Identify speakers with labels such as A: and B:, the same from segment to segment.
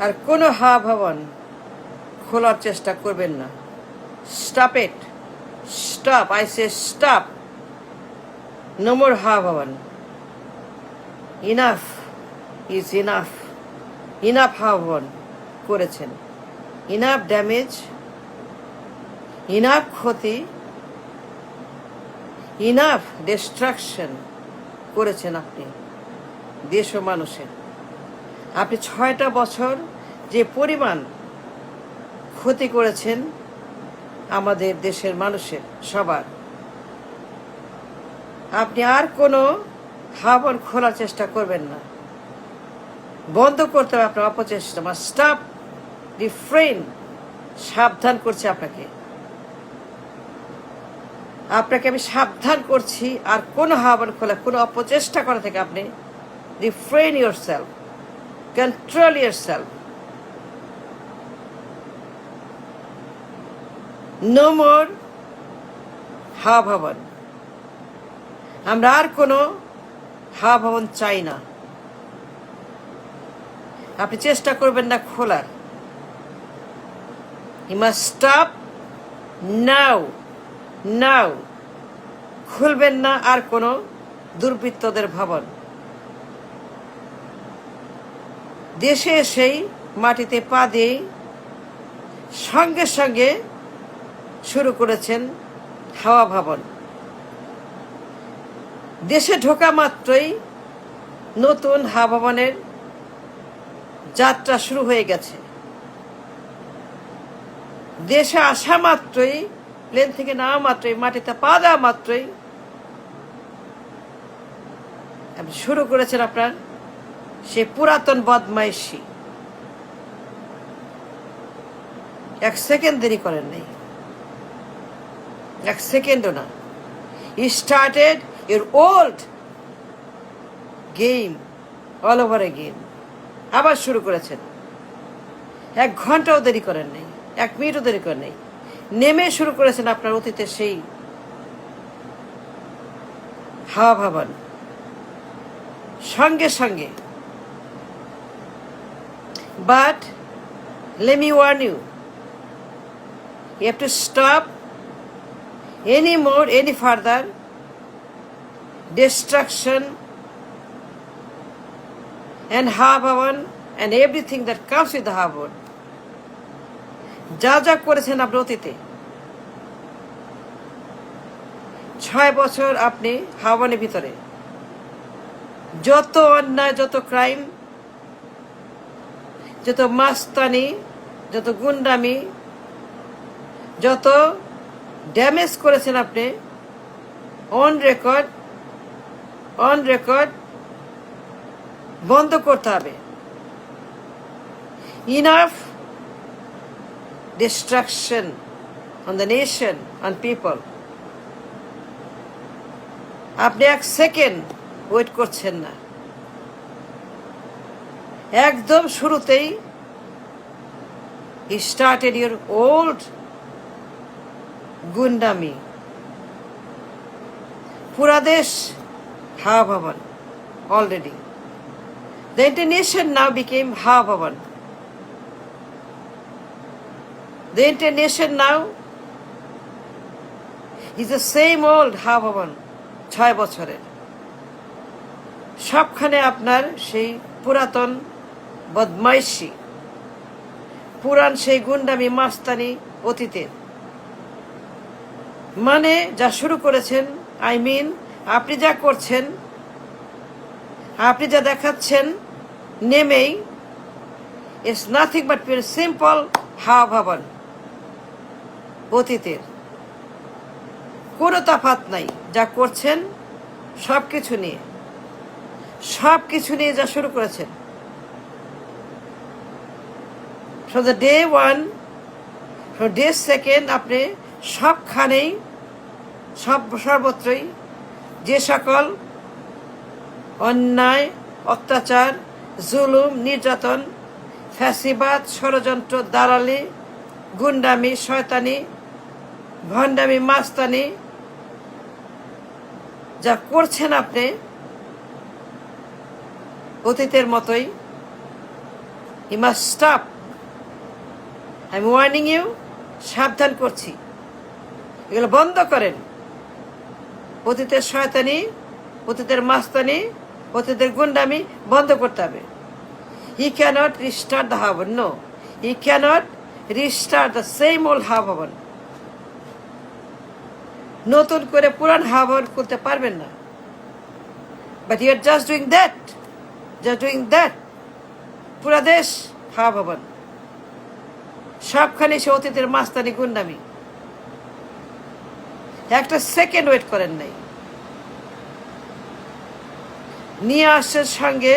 A: আর কোনো হাওয়া ভবন খোলার চেষ্টা করবেন না। Stop it, stop, I say stop. No more Hawa Bhaban. Enough is enough. Enough Hawa Bhaban করেছেন, ইনাফ ড্যামেজ, ইনাফ ক্ষতি, ইনাফ ডিস্ট্রাকশন করেছেন আপনি দেশ ও মানুষের। আপনি 6টা বছর যে পরিমাণ ক্ষতি করেছেন আমাদের দেশের মানুষের সবার, আপনি আর কোনো হাওয়া খোলার চেষ্টা করবেন না। বন্ধ করতে হবে আপনার অপচেষ্টা। স্টপ, রিফ্রেন, সাবধান করছে আপনাকে। আমি সাবধান করছি আর কোনো হাওয়া খোলা, কোনো অপচেষ্টা করা থেকে আপনি refrain yourself, control yourself. No more Hawa Bhaban. আমরা আর কোনো হাওয়া ভবন চাই না। আপনি চেষ্টা করবেন না খোলার। ইউ মাস্ট স্টপ নাও, নাও। খুলবেন না আর কোনো দুর্বৃত্তদের ভবন। দেশে এসেই মাটিতে পা দিয়ে সঙ্গে সঙ্গে শুরু করেছেন হাওয়া ভবন। দেশে ঢোকা মাত্রই নতুন হাওয়া ভবনের যাত্রা শুরু হয়ে গেছে। দেশে আসা মাত্রই, প্লেন থেকে নামা মাত্রই, মাটিতে পা দেওয়া মাত্রই শুরু করেছেন আপনার সে পুরাতন বদমাইশি। 1 সেকেন্ড দেরি করেন নাই, 1 সেকেন্ডও না। You started your old game all over again. আবার শুরু করেছেন। 1 ঘন্টাও দেরি করেন নাই, 1 মিনিটও দেরি করেন নাই। নেমে শুরু করেছেন আপনার অতীতের সেই হাওয়া ভবন সঙ্গে সঙ্গে। But let me warn you, you have to stop any further destruction and hawa bhavan and everything that comes with the hawa bhavan. যা যা করেছেন আপনি অতীতে, 6 বছর আপনি হাওয়া ভবনের ভিতরে যত অন্যায়, যত ক্রাইম, যত মাস্তানি, যত গুন্ডামি, যত ড্যামেজ করেছেন আপনি অন রেকর্ড বন্ধ করতে হবে। Enough destruction on the nation, on people. আপনি 1 সেকেন্ড ওয়েট করছেন না। একদম শুরুতেই he started your old গুন্ডামি। পুরা দেশ হাওয়া ভবন already. The entire nation now became হাওয়া ভবন. The entire nation now is the same old হাওয়া ভবন 6 বছরের। সবখানে আপনার সেই পুরাতন বদমাইশি, পুরান সেই গুন্ডামি, মাস্তানি অতীতের। মানে যা শুরু করেছেন, আপনি যা করছেন, আপনি যা দেখাচ্ছেন নেমেই, it's nothing but pure simple হাওয়া ভবন অতীতের। কোনো তফাৎ নাই যা করছেন, সবকিছু নিয়ে যা শুরু করেছেন। From the day 1, from day 2 আপনি সবখানেই, সর্বত্রই যে সকল অন্যায়, অত্যাচার, জুলুম, নির্যাতন, ফ্যাসিবাদ, ষড়যন্ত্র, দালালি, গুন্ডামি, শয়তানি, ভণ্ডামি, মাস্তানি যা করছেন আপনি অতীতের মতোই, you must stop. I am warning you, সাবধান করছি, এগুলো বন্ধ করেন। অতীতের শয়তানি, অতীতের মাস্তানি, অতীতের গুন্ডামি বন্ধ করতে হবে। He cannot restart the havan, no, he cannot restart the same old havan. নতুন করে পুরান হাভন করতে পারবেন না। But you are just doing that, পুরা দেশ হাভন, সবখানে সে অতীতের মাস্তানি গুন্ডামি। একটা সেকেন্ড ওয়েট করেন নাই, নিয়ে আসছেন সঙ্গে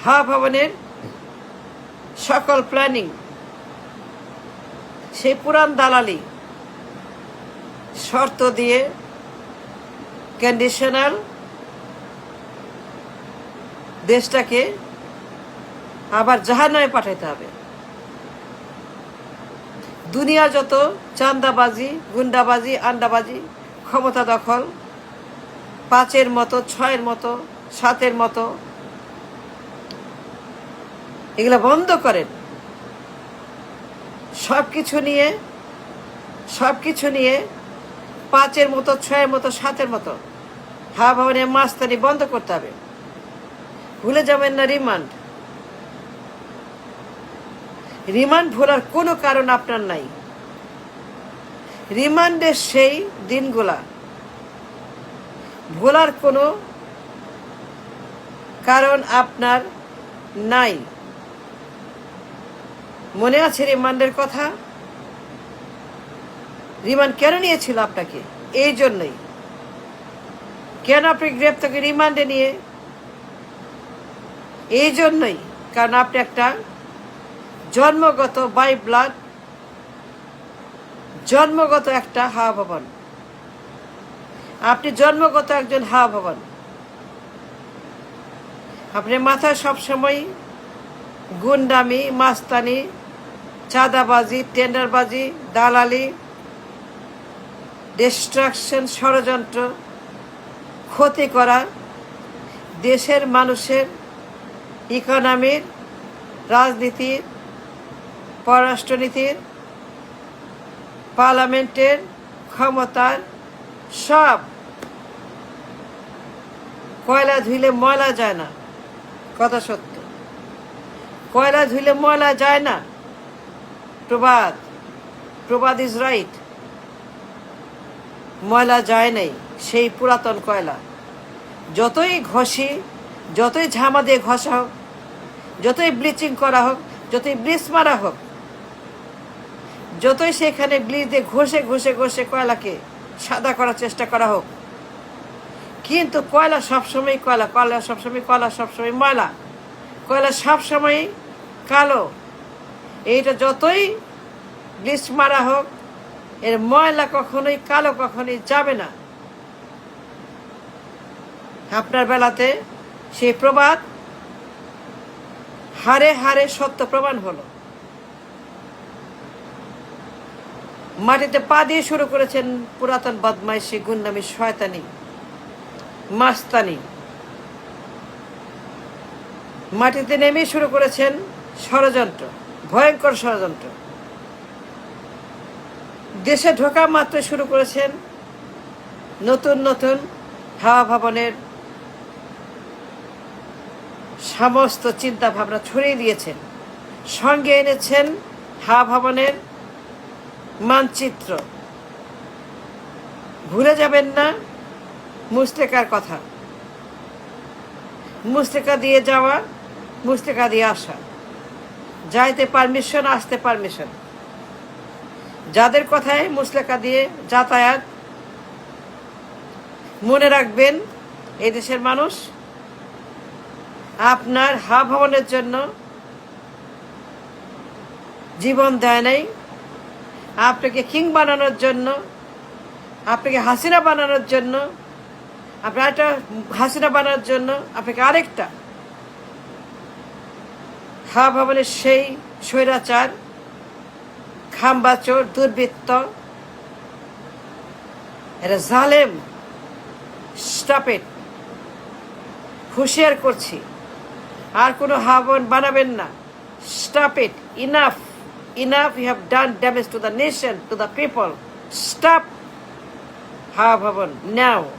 A: ভবনের সকল প্ল্যানিং, সেই পুরান দালালি, শর্ত দিয়ে কন্ডিশনাল দেশটাকে আবার জাহান্নামে পাঠাইতে হবে। দুনিয়া যত চাঁদাবাজি, গুন্ডাবাজি, আন্ডাবাজি, ক্ষমতা দখল, 5-এর মতো, 6-এর মতো, 7-এর মতো, এগুলো বন্ধ করেন। সবকিছু নিয়ে 5-এর মতো, 6-এর মতো, 7-এর মতো ভবনের মাস্তানি বন্ধ করতে হবে। ভুলে যাবেন না রিমান্ড ভোলার কোনো কারণ আপনার নাই। রিমান্ডের সেই দিনগুলা ভোলার কোনো কারণ আপনার নাই। মনে আছে রিমান্ডের কথা? রিমান্ড কেন নিয়েছিল আপনাকে? এই জন্যই। কেন আপনি গ্রেপ্তারকে রিমান্ডে নিয়ে? এই জন্যই, কারণ আপনি একটা জন্মগত বাই ব্লাড, জন্মগত একটা ভবন। আপনি জন্মগত একজন ভবন। আপনার মাথায় সবসময় গুন্ডামি, মাস্তানি, চাঁদাবাজি, টেন্ডারবাজি, দালালি, ডিস্ট্রাকশন, ষড়যন্ত্র, ক্ষতি করা, দেশের মানুষের ইকোনমির, রাজনীতির, পররাষ্ট্রনীতির, পার্লামেন্টের ক্ষমতার সব। কয়লা ধুইলে ময়লা যায় না, কথা সত্য। কয়লা ধুইলে ময়লা যায় না। প্রবাদ ইজ রাইট। ময়লা যায় নাই, সেই পুরাতন কয়লা। যতই ঘষি, যতই ঝামা দিয়ে ঘষা হোক, যতই ব্লিচিং করা হোক, যতই ব্লিচ মারা হোক, যতই সেখানে ব্লিচ দিয়ে ঘষে কয়লাকে সাদা করার চেষ্টা করা হোক, কিন্তু কয়লা সবসময় সবসময় ময়লা, কয়লা সবসময় কালো। এইটা যতই ব্লিচ মারা হোক, এর ময়লা কখনোই কালো কখনোই যাবে না। আপনার বেলাতে সেই প্রবাদ হারে হারে সত্য প্রমাণ হলো। মাটিতে পা দিয়ে শুরু করেছেন পুরাতন বদমাইশি, গুন্ডামি, শয়তানি, মাস্তানি। মাটিতে নেমে শুরু করেছেন ষড়যন্ত্র, ভয়ঙ্কর ষড়যন্ত্র। দেশে ঢোকা মাত্র শুরু করেছেন নতুন নতুন ভবনের সমস্ত চিন্তা ভাবনা ছড়িয়ে দিয়েছেন। সঙ্গে এনেছেন ভবনের মানচিত্র। ভুলে যাবেন না মুস্তেকার কথা। মুস্তেকা দিয়ে যাওয়া, মুস্তেকা দিয়ে আসা, যাইতে পারমিশন, আসতে পারমিশন। যাদের কথায় মুস্তেকা দিয়ে যাতায়াত, মনে রাখবেন এই দেশের মানুষ আপনার ভবনের জন্য জীবন দেয় নাই। আপনাকে কিং বানানোর জন্য, আপনাকে হাসিনা বানানোর জন্য, আপনার একটা হাসিনা বানানোর জন্য আপনাকে আরেকটা ভবনের সেই স্বৈরাচার, খাম্বাচোর, দুর্বৃত্ত, এরা জালেম। স্টপ ইট, হুঁশিয়ার করছি। আর কোনো ভবন বানাবেন না। Stop it. Enough. Enough. You have done damage to the nation, to the people. Stop. Hawa Bhavan now.